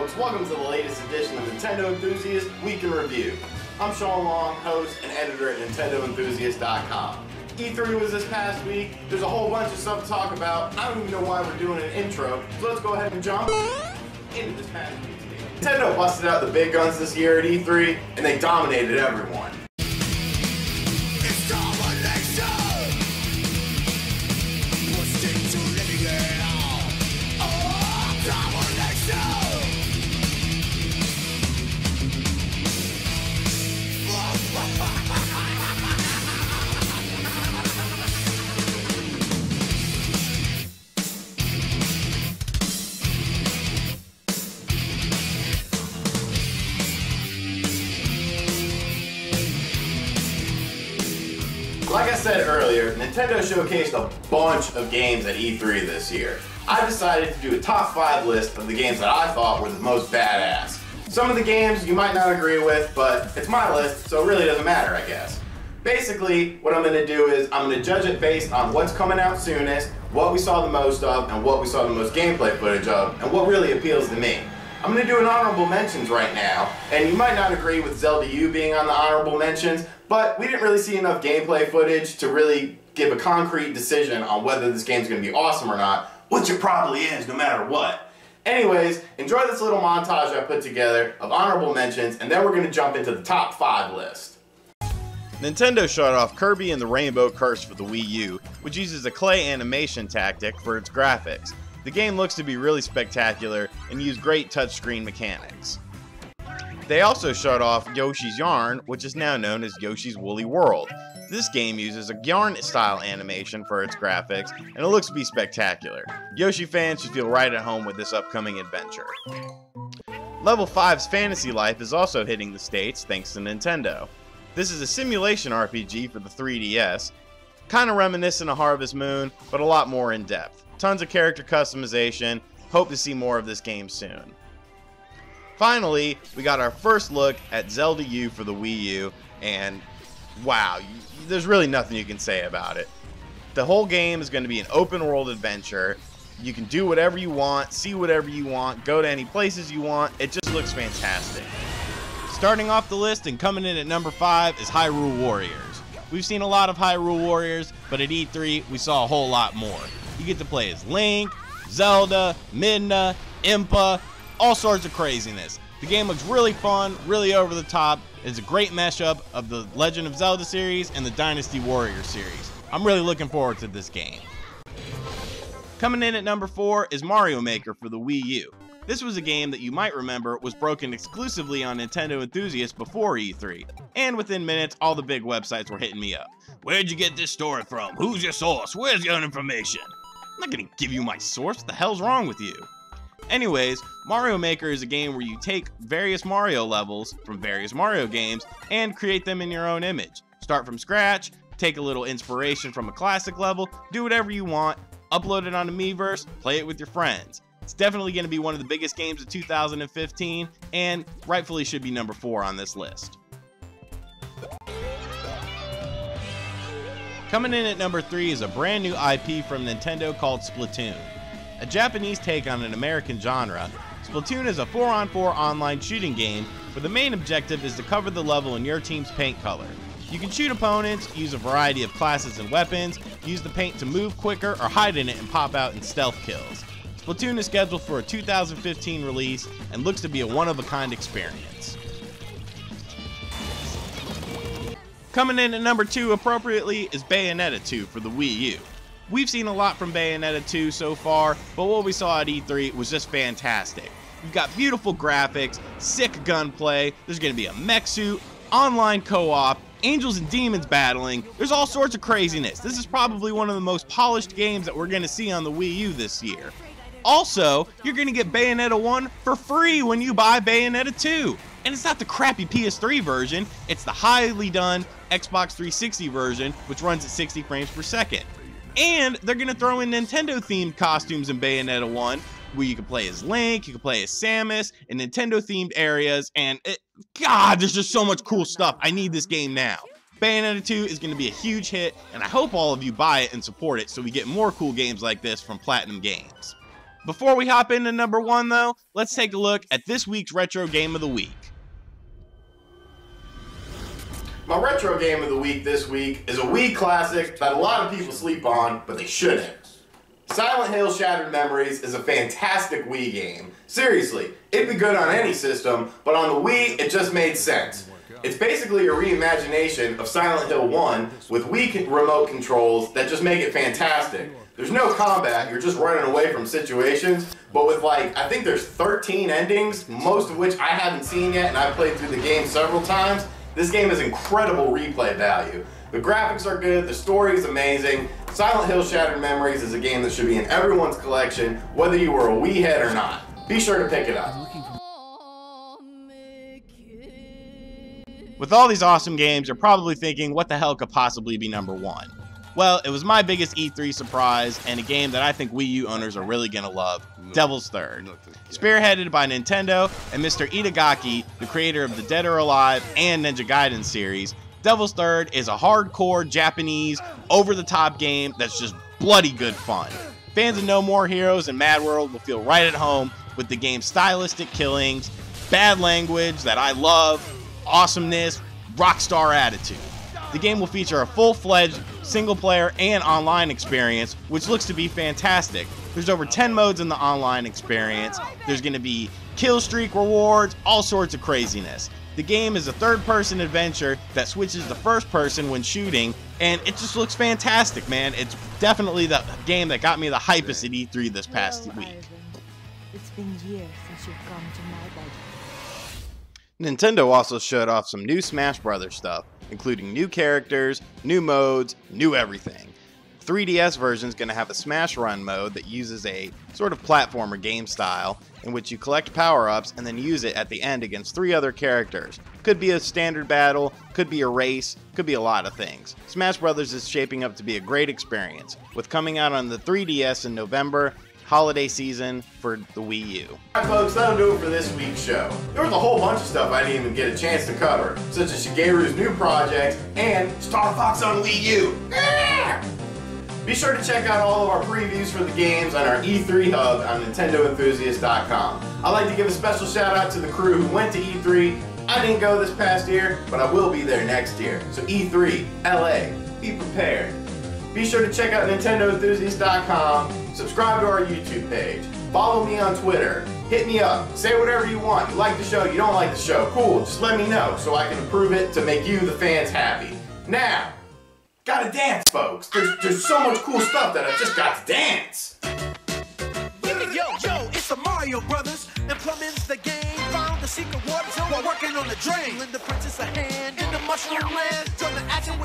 folks, welcome to the latest edition of Nintendo Enthusiast Week in Review. I'm Shawn Long, host and editor at NintendoEnthusiast.com. E3 was this past week. There's a whole bunch of stuff to talk about. I don't even know why we're doing an intro, so let's go ahead and jump into this past week's game. Nintendo busted out the big guns this year at E3, and they dominated everyone. Like I said earlier, Nintendo showcased a bunch of games at E3 this year. I decided to do a top 5 list of the games that I thought were the most badass. Some of the games you might not agree with, but it's my list, so it really doesn't matter, I guess. Basically, what I'm going to do is I'm going to judge it based on what's coming out soonest, what we saw the most of, and what we saw the most gameplay footage of, and what really appeals to me. I'm going to do an honorable mentions right now, and you might not agree with Zelda U being on the honorable mentions, but we didn't really see enough gameplay footage to really give a concrete decision on whether this game's going to be awesome or not, which it probably is no matter what. Anyways, enjoy this little montage I put together of honorable mentions, and then we're going to jump into the top 5 list. Nintendo showed off Kirby and the Rainbow Curse for the Wii U, which uses a clay animation tactic for its graphics. The game looks to be really spectacular and use great touchscreen mechanics. They also showed off Yoshi's Yarn, which is now known as Yoshi's Woolly World. This game uses a yarn-style animation for its graphics, and it looks to be spectacular. Yoshi fans should feel right at home with this upcoming adventure. Level 5's Fantasy Life is also hitting the States thanks to Nintendo. This is a simulation RPG for the 3DS, kind of reminiscent of Harvest Moon, but a lot more in depth. Tons of character customization. Hope to see more of this game soon. Finally, we got our first look at Zelda U for the Wii U, and wow, there's really nothing you can say about it. The whole game is going to be an open world adventure. You can do whatever you want, see whatever you want, go to any places you want. It just looks fantastic. Starting off the list and coming in at number 5 is Hyrule Warriors. We've seen a lot of Hyrule Warriors, but at E3 we saw a whole lot more. You get to play as Link, Zelda, Midna, Impa, all sorts of craziness. The game looks really fun, really over the top. It's a great mashup of the Legend of Zelda series and the Dynasty Warriors series. I'm really looking forward to this game. Coming in at number 4 is Mario Maker for the Wii U. This was a game that you might remember was broken exclusively on Nintendo Enthusiast before E3, and within minutes all the big websites were hitting me up. Where'd you get this story from? Who's your source? Where's your information? I'm not gonna give you my source. What the hell's wrong with you? Anyways, Mario Maker is a game where you take various Mario levels from various Mario games and create them in your own image. Start from scratch, take a little inspiration from a classic level, do whatever you want, upload it onto Miiverse, play it with your friends. It's definitely going to be one of the biggest games of 2015 and rightfully should be number 4 on this list. Coming in at number 3 is a brand new IP from Nintendo called Splatoon. A Japanese take on an American genre, Splatoon is a 4-on-4 online shooting game where the main objective is to cover the level in your team's paint color. You can shoot opponents, use a variety of classes and weapons, use the paint to move quicker or hide in it and pop out in stealth kills. Splatoon is scheduled for a 2015 release and looks to be a one-of-a-kind experience. Coming in at number 2 appropriately is Bayonetta 2 for the Wii U. We've seen a lot from Bayonetta 2 so far, but what we saw at E3 was just fantastic. You've got beautiful graphics, sick gunplay, there's going to be a mech suit, online co-op, angels and demons battling, there's all sorts of craziness. This is probably one of the most polished games that we're going to see on the Wii U this year. Also, you're going to get Bayonetta 1 for free when you buy Bayonetta 2. And it's not the crappy PS3 version, it's the highly done Xbox 360 version, which runs at 60 frames per second. And they're going to throw in Nintendo-themed costumes in Bayonetta 1, where you can play as Link, you can play as Samus, in Nintendo-themed areas, and God, there's just so much cool stuff. I need this game now. Bayonetta 2 is going to be a huge hit, and I hope all of you buy it and support it so we get more cool games like this from Platinum Games. Before we hop into number 1 though, let's take a look at this week's Retro Game of the Week. My retro game of the week this week is a Wii classic that a lot of people sleep on, but they shouldn't. Silent Hill Shattered Memories is a fantastic Wii game. Seriously, it'd be good on any system, but on the Wii, it just made sense. It's basically a reimagination of Silent Hill 1 with Wii remote controls that just make it fantastic. There's no combat, you're just running away from situations, but with I think there's 13 endings, most of which I haven't seen yet, and I've played through the game several times. This game has incredible replay value. The graphics are good, the story is amazing. Silent Hill Shattered Memories is a game that should be in everyone's collection, whether you were a Wii head or not. Be sure to pick it up. With all these awesome games, you're probably thinking, what the hell could possibly be number 1? Well, it was my biggest E3 surprise, and a game that I think Wii U owners are really gonna love, Devil's Third. Spearheaded by Nintendo and Mr. Itagaki, the creator of the Dead or Alive and Ninja Gaiden series, Devil's Third is a hardcore Japanese, over-the-top game that's just bloody good fun. Fans of No More Heroes and Mad World will feel right at home with the game's stylistic killings, bad language that I love, awesomeness, rockstar attitude. The game will feature a full-fledged single-player and online experience, which looks to be fantastic. There's over 10 modes in the online experience. There's going to be kill streak rewards, all sorts of craziness. The game is a third-person adventure that switches to first-person when shooting, and it just looks fantastic, man. It's definitely the game that got me the hypest at E3 this past week. Ivan, it's been years since you've come to my bedroom. Nintendo also showed off some new Smash Brothers stuff, including new characters, new modes, new everything. 3DS version is going to have a Smash Run mode that uses a sort of platformer game style in which you collect power-ups and then use it at the end against 3 other characters. Could be a standard battle, could be a race, could be a lot of things. Smash Brothers is shaping up to be a great experience, with coming out on the 3DS in November, holiday season for the Wii U. Alright folks, that'll do it for this week's show. There was a whole bunch of stuff I didn't even get a chance to cover, such as Shigeru's new project and Star Fox on Wii U. Be sure to check out all of our previews for the games on our E3 hub on NintendoEnthusiast.com. I'd like to give a special shout out to the crew who went to E3. I didn't go this past year, but I will be there next year. So E3, LA, be prepared. Be sure to check out NintendoEnthusiast.com, subscribe to our YouTube page, follow me on Twitter, hit me up, say whatever you want. You like the show, you don't like the show, cool, just let me know so I can improve it to make you, the fans, happy. Now, gotta dance, folks. There's so much cool stuff that I just got to dance. Yo, it's the Mario Brothers, and plumbing's the game. Found the secret water while working on the drain. Lend the princess a hand in the mushroom land. Join the action with